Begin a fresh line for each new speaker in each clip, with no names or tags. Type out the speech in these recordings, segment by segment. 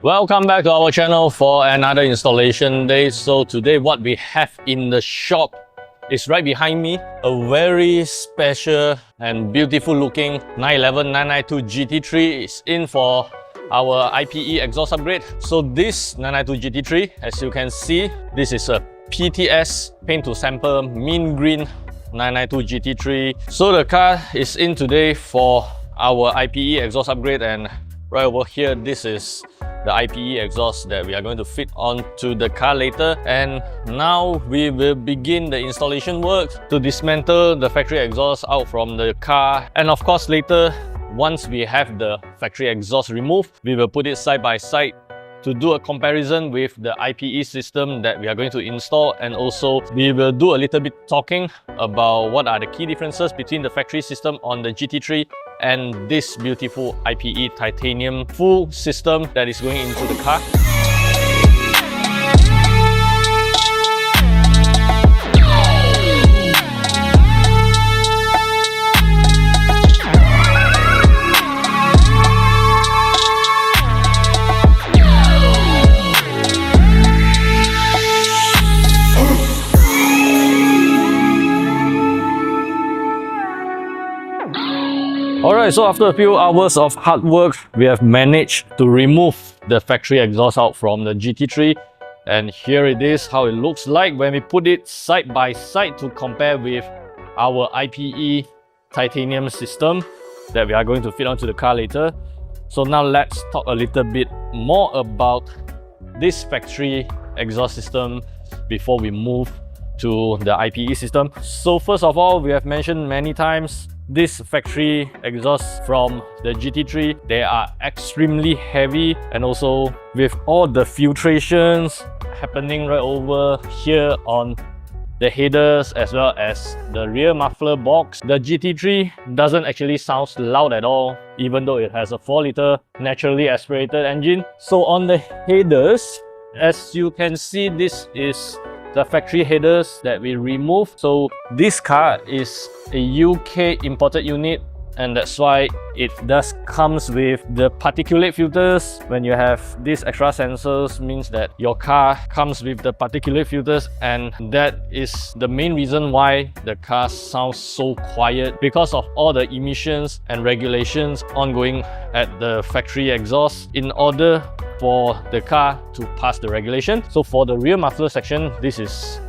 Welcome back to our channel for another installation day. So today what we have in the shop is right behind me, a very special and beautiful looking 911 992 GT3 is in for our IPE exhaust upgrade. So this 992 GT3, as you can see, this is a PTS paint to sample mint green 992 GT3. So the car is in today for our IPE exhaust upgrade, and right over here, this is the IPE exhaust that we are going to fit onto the car later. And now we will begin the installation work to dismantle the factory exhaust out from the car. And of course later, once we have the factory exhaust removed, we will put it side by side to do a comparison with the IPE system that we are going to install. And also we will do a little bit talking about what are the key differences between the factory system on the GT3 and this beautiful IPE Titanium full system that is going into the car. Alright, so after a few hours of hard work, we have managed to remove the factory exhaust out from the GT3. And here it is, how it looks like when we put it side by side to compare with our IPE Titanium system that we are going to fit onto the car later. So now let's talk a little bit more about this factory exhaust system before we move to the IPE system. So first of all, we have mentioned many times, this factory exhaust from the GT3, they are extremely heavy, and also with all the filtrations happening right over here on the headers as well as the rear muffler box, the GT3 doesn't actually sound loud at all, even though it has a 4-liter naturally aspirated engine. So on the headers, as you can see, this is the factory headers that we removed. So this car is a UK imported unit, and that's why it does comes with the particulate filters. When you have these extra sensors, means that your car comes with the particulate filters, and that is the main reason why the car sounds so quiet, because of all the emissions and regulations ongoing at the factory exhaust in order for the car to pass the regulation. So for the rear muffler section, this is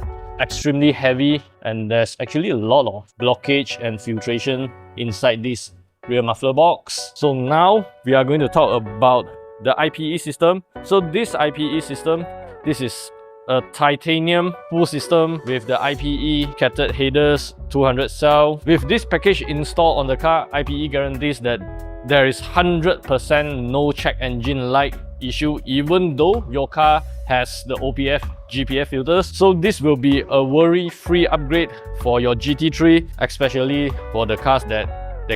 extremely heavy, and there's actually a lot of blockage and filtration inside this rear muffler box. So now we are going to talk about the IPE system. So this IPE system, this is a titanium full system with the IPE cathode headers 200 cell. With this package installed on the car, IPE guarantees that there is 100% no check engine light issue, even though your car has the OPF GPF filters. So this will be a worry-free upgrade for your GT3, especially for the cars that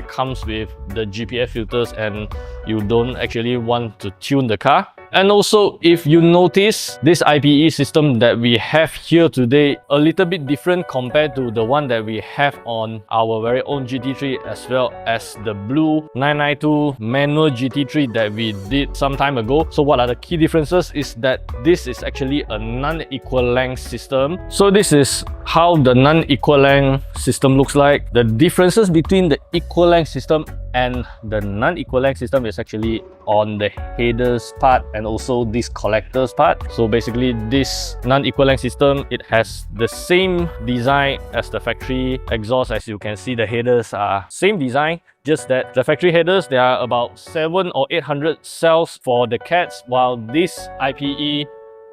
comes with the GPF filters and you don't actually want to tune the car. And also, if you notice, this IPE system that we have here today a little bit different compared to the one that we have on our very own GT3, as well as the blue 992 manual GT3 that we did some time ago. So what are the key differences is that this is actually a non-equal length system. So this is how the non-equal length system looks like. The differences between the equal length system and the non-equal length system is actually on the headers part and also this collectors part. So basically this non-equal length system, it has the same design as the factory exhaust. As you can see, the headers are same design, just that the factory headers, there are about 700 or 800 cells for the cats, while this IPE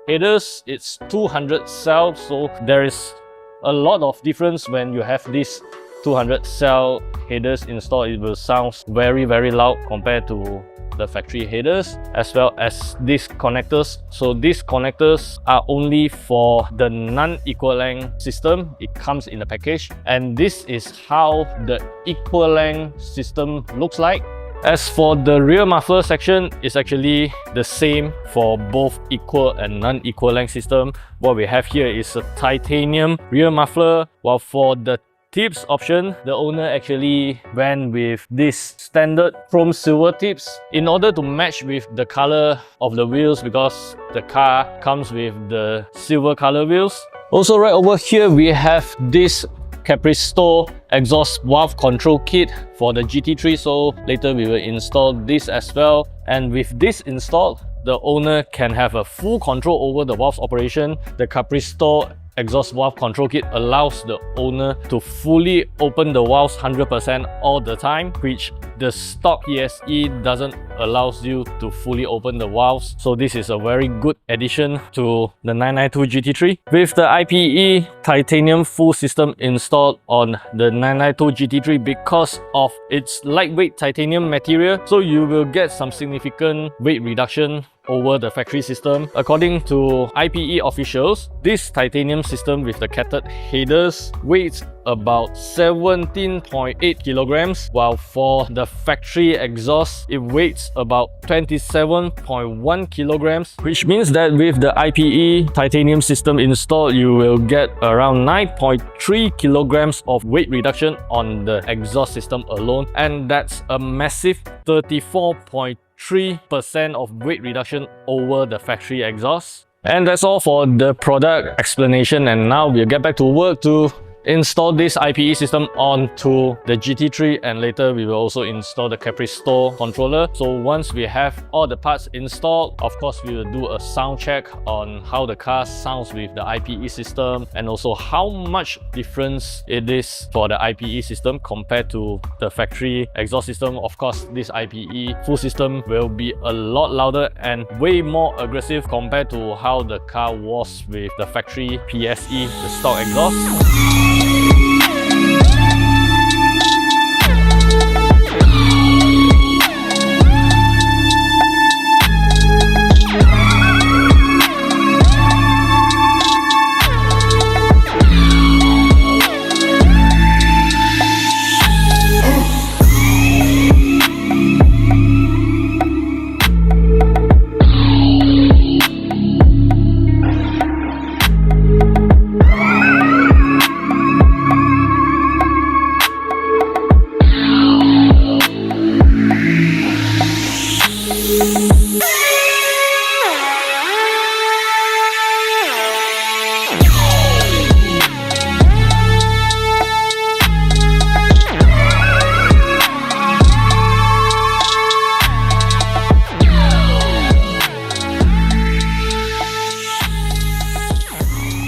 headers, it's 200 cells. So there is a lot of difference when you have this 200 cell headers installed. It will sound very loud compared to the factory headers, as well as these connectors. So these connectors are only for the non-equal length system. It comes in a package, and this is how the equal length system looks like. As for the rear muffler section, it's actually the same for both equal and non-equal length system. What we have here is a titanium rear muffler, while for the tips option, the owner actually went with this standard chrome silver tips in order to match with the color of the wheels, because the car comes with the silver color wheels. Also, right over here we have this Capristo exhaust valve control kit for the GT3, so later we will install this as well. And with this installed, the owner can have a full control over the valve operation. The Capristo exhaust valve control kit allows the owner to fully open the valves 100% all the time, which the stock PSE doesn't allows you to fully open the valves. So this is a very good addition to the 992 GT3. With the IPE Titanium full system installed on the 992 GT3, because of its lightweight titanium material, so you will get some significant weight reduction over the factory system. According to IPE officials, this titanium system with the cathode headers weighs about 17.8 kilograms, while for the factory exhaust it weighs about 27.1 kilograms, which means that with the IPE titanium system installed, you will get around 9.3 kilograms of weight reduction on the exhaust system alone, and that's a massive 34.3% of weight reduction over the factory exhaust. And that's all for the product explanation, and now we'll get back to work to install this IPE system onto the GT3, and later we will also install the Capristo controller. So once we have all the parts installed, of course we will do a sound check on how the car sounds with the IPE system, and also how much difference it is for the IPE system compared to the factory exhaust system. Of course, this IPE full system will be a lot louder and way more aggressive compared to how the car was with the factory PSE, the stock exhaust.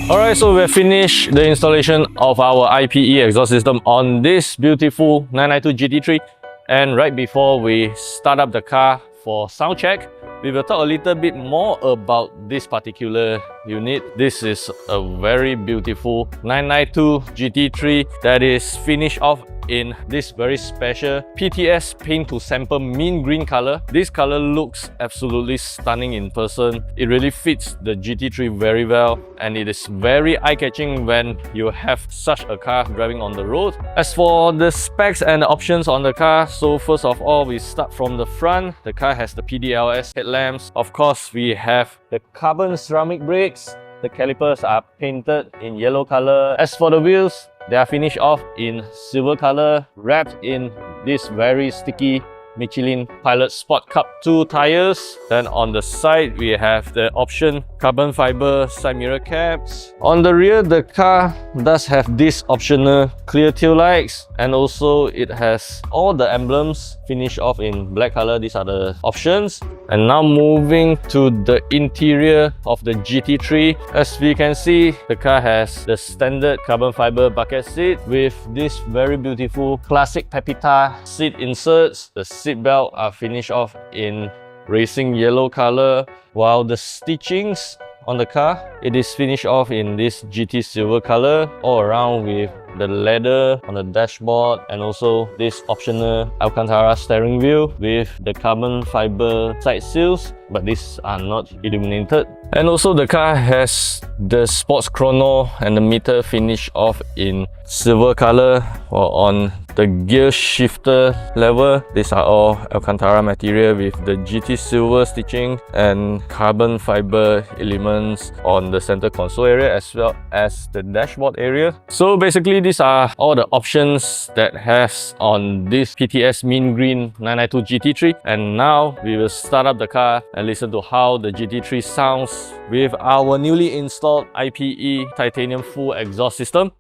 Alright, so we've finished the installation of our IPE exhaust system on this beautiful 992 GT3. And right before we start up the car for sound check, we will talk a little bit more about this particular unit. This is a very beautiful 992 GT3 that is finished off in this very special PTS paint to sample mint green color. This color looks absolutely stunning in person. It really fits the GT3 very well, and it is very eye-catching when you have such a car driving on the road. As for the specs and the options on the car, so first of all, we start from the front. The car has the PDLS headlamps. Of course, we have the carbon ceramic brakes. The calipers are painted in yellow color. As for the wheels, they are finished off in silver color, wrapped in this very sticky Michelin Pilot Sport Cup 2 tires. Then on the side, we have the option carbon fiber side mirror caps. On the rear, the car does have this optional clear tail lights, and also it has all the emblems finished off in black color. These are the options. And now moving to the interior of the GT3. As we can see, the car has the standard carbon fiber bucket seat with this very beautiful classic Pepita seat inserts. The seat belt are finished off in racing yellow color, while the stitchings on the car, it is finished off in this GT silver color, all around with the leather on the dashboard, and also this optional Alcantara steering wheel with the carbon fiber side seals, but these are not illuminated. And also the car has the sports chrono and the meter finished off in silver color, or on The gear shifter lever, these are all Alcantara material with the GT silver stitching and carbon fiber elements on the center console area as well as the dashboard area. So basically these are all the options that has on this PTS Mint Green 992 GT3, and now we will start up the car and listen to how the GT3 sounds with our newly installed IPE Titanium full exhaust system.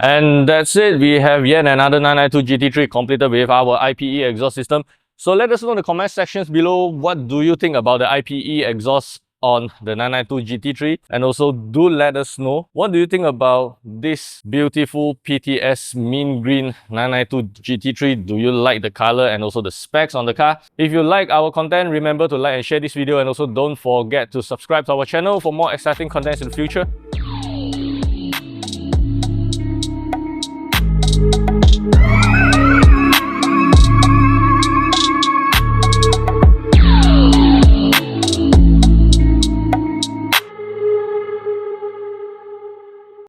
And that's it. We have yet another 992 GT3 completed with our IPE exhaust system. So let us know in the comment sections below, what do you think about the IPE exhaust on the 992 GT3, and also do let us know what do you think about this beautiful PTS Mint Green 992 GT3. Do you like the color and also the specs on the car? If you like our content, remember to like and share this video, and also don't forget to subscribe to our channel for more exciting contents in the future.